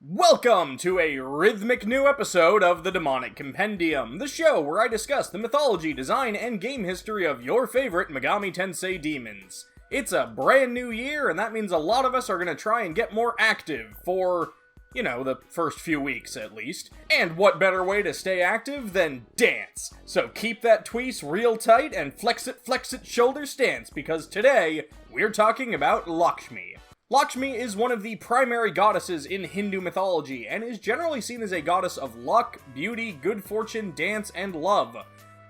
Welcome to a rhythmic new episode of the Demonic Compendium, the show where I discuss the mythology, design, and game history of your favorite Megami Tensei demons. It's a brand new year, and that means a lot of us are going to try and get more active for, the first few weeks at least. And what better way to stay active than dance? So keep that tweeze real tight and flex it shoulder stance, because today we're talking about Lakshmi. Lakshmi is one of the primary goddesses in Hindu mythology, and is generally seen as a goddess of luck, beauty, good fortune, dance, and love.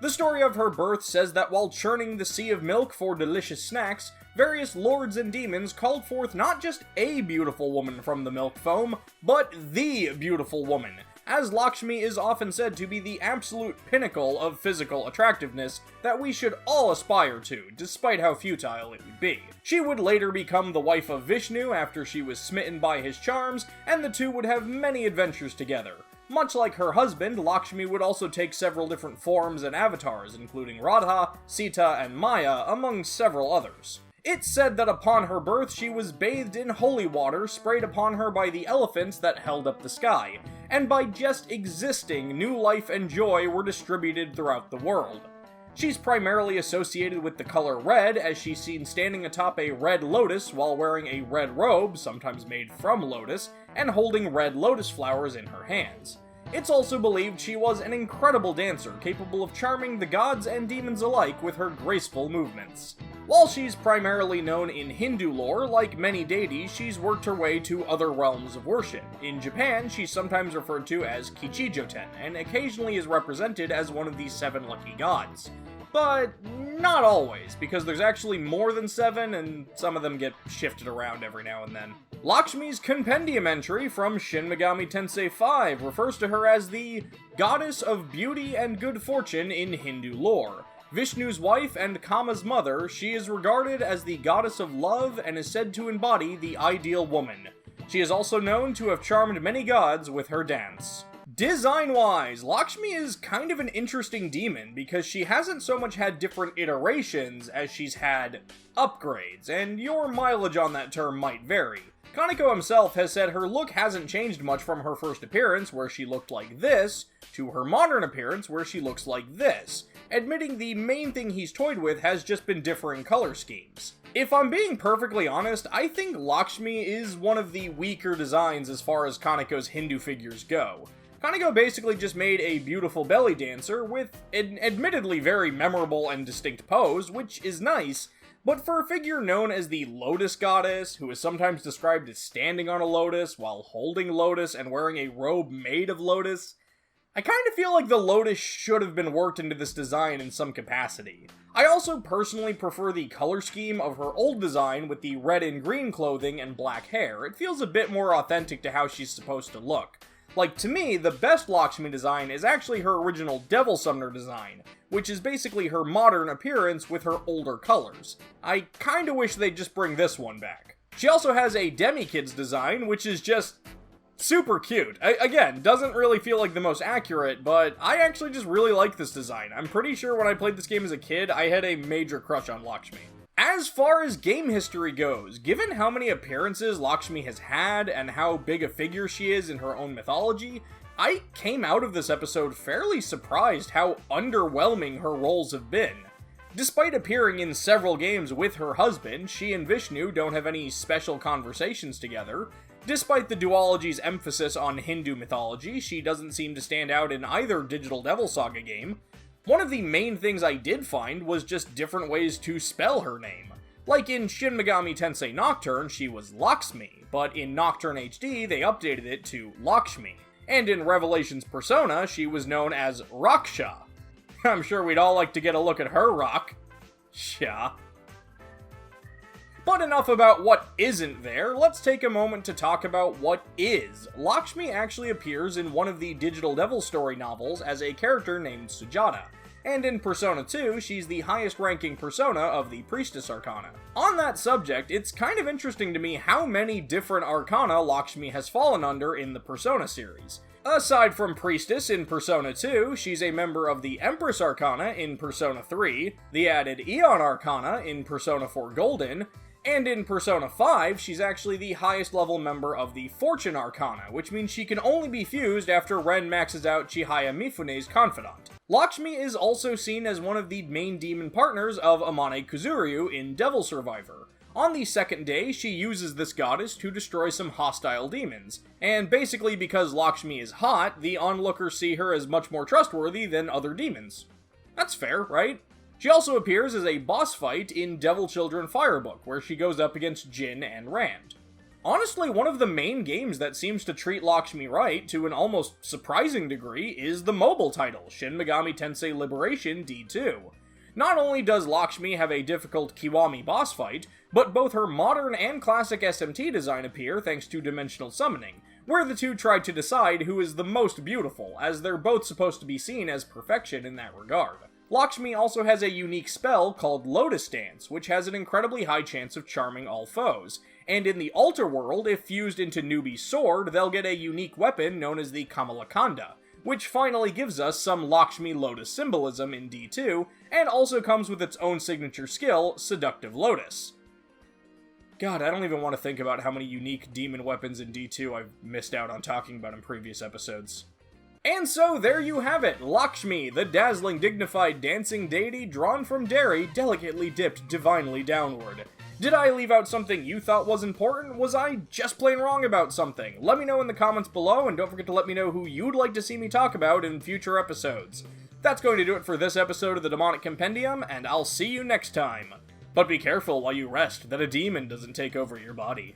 The story of her birth says that while churning the sea of milk for delicious snacks, various lords and demons called forth not just a beautiful woman from the milk foam, but the beautiful woman, as Lakshmi is often said to be the absolute pinnacle of physical attractiveness that we should all aspire to, despite how futile it would be. She would later become the wife of Vishnu after she was smitten by his charms, and the two would have many adventures together. Much like her husband, Lakshmi would also take several different forms and avatars, including Radha, Sita, and Maya, among several others. It's said that upon her birth she was bathed in holy water sprayed upon her by the elephants that held up the sky, and by just existing, new life and joy were distributed throughout the world. She's primarily associated with the color red, as she's seen standing atop a red lotus while wearing a red robe, sometimes made from lotus, and holding red lotus flowers in her hands. It's also believed she was an incredible dancer, capable of charming the gods and demons alike with her graceful movements. While she's primarily known in Hindu lore, like many deities, she's worked her way to other realms of worship. In Japan, she's sometimes referred to as Kichijoten, and occasionally is represented as one of the 7 lucky gods. But not always, because there's actually more than 7, and some of them get shifted around every now and then. Lakshmi's compendium entry from Shin Megami Tensei 5 refers to her as the goddess of beauty and good fortune in Hindu lore. Vishnu's wife and Kama's mother, she is regarded as the goddess of love and is said to embody the ideal woman. She is also known to have charmed many gods with her dance. Design-wise, Lakshmi is kind of an interesting demon because she hasn't so much had different iterations as she's had upgrades, and your mileage on that term might vary. Kaneko himself has said her look hasn't changed much from her first appearance, where she looked like this, to her modern appearance, where she looks like this, admitting the main thing he's toyed with has just been differing color schemes. If I'm being perfectly honest, I think Lakshmi is one of the weaker designs as far as Kaneko's Hindu figures go. Kaneko basically just made a beautiful belly dancer with an admittedly very memorable and distinct pose, which is nice, but for a figure known as the Lotus Goddess, who is sometimes described as standing on a lotus while holding lotus and wearing a robe made of lotus, I kind of feel like the lotus should have been worked into this design in some capacity. I also personally prefer the color scheme of her old design with the red and green clothing and black hair. It feels a bit more authentic to how she's supposed to look. Like, to me, the best Lakshmi design is actually her original Devil Summoner design, which is basically her modern appearance with her older colors. I kinda wish they'd just bring this one back. She also has a Demi-Kids design, which is just super cute. Again, doesn't really feel like the most accurate, but I actually just really like this design. I'm pretty sure when I played this game as a kid, I had a major crush on Lakshmi. As far as game history goes, given how many appearances Lakshmi has had and how big a figure she is in her own mythology, I came out of this episode fairly surprised how underwhelming her roles have been. Despite appearing in several games with her husband, she and Vishnu don't have any special conversations together. Despite the duology's emphasis on Hindu mythology, she doesn't seem to stand out in either Digital Devil Saga game. One of the main things I did find was just different ways to spell her name. Like in Shin Megami Tensei Nocturne, she was Lakshmi, but in Nocturne HD, they updated it to Lakshmi. And in Revelations Persona, she was known as Raksha. I'm sure we'd all like to get a look at her rock. Sha. But enough about what isn't there, let's take a moment to talk about what is. Lakshmi actually appears in one of the Digital Devil story novels as a character named Sujata, and in Persona 2, she's the highest ranking persona of the Priestess Arcana. On that subject, it's kind of interesting to me how many different Arcana Lakshmi has fallen under in the Persona series. Aside from Priestess in Persona 2, she's a member of the Empress Arcana in Persona 3, the added Aeon Arcana in Persona 4 Golden, And in Persona 5, she's actually the highest level member of the Fortune Arcana, which means she can only be fused after Ren maxes out Chihaya Mifune's confidant. Lakshmi is also seen as one of the main demon partners of Amane Kuzuryu in Devil Survivor. On the second day, she uses this goddess to destroy some hostile demons, and basically because Lakshmi is hot, the onlookers see her as much more trustworthy than other demons. That's fair, right? She also appears as a boss fight in Devil Children Firebook, where she goes up against Jin and Rand. Honestly, one of the main games that seems to treat Lakshmi right, to an almost surprising degree, is the mobile title, Shin Megami Tensei Liberation D2. Not only does Lakshmi have a difficult Kiwami boss fight, but both her modern and classic SMT design appear thanks to dimensional summoning, where the two try to decide who is the most beautiful, as they're both supposed to be seen as perfection in that regard. Lakshmi also has a unique spell called Lotus Dance, which has an incredibly high chance of charming all foes, and in the Altar World, if fused into Newbie's sword, they'll get a unique weapon known as the Kamalakanda, which finally gives us some Lakshmi Lotus symbolism in D2, and also comes with its own signature skill, Seductive Lotus. God, I don't even want to think about how many unique demon weapons in D2 I've missed out on talking about in previous episodes. And so, there you have it, Lakshmi, the dazzling, dignified, dancing deity drawn from Derry, delicately dipped divinely downward. Did I leave out something you thought was important? Was I just plain wrong about something? Let me know in the comments below, and don't forget to let me know who you'd like to see me talk about in future episodes. That's going to do it for this episode of the Demonic Compendium, and I'll see you next time. But be careful while you rest that a demon doesn't take over your body.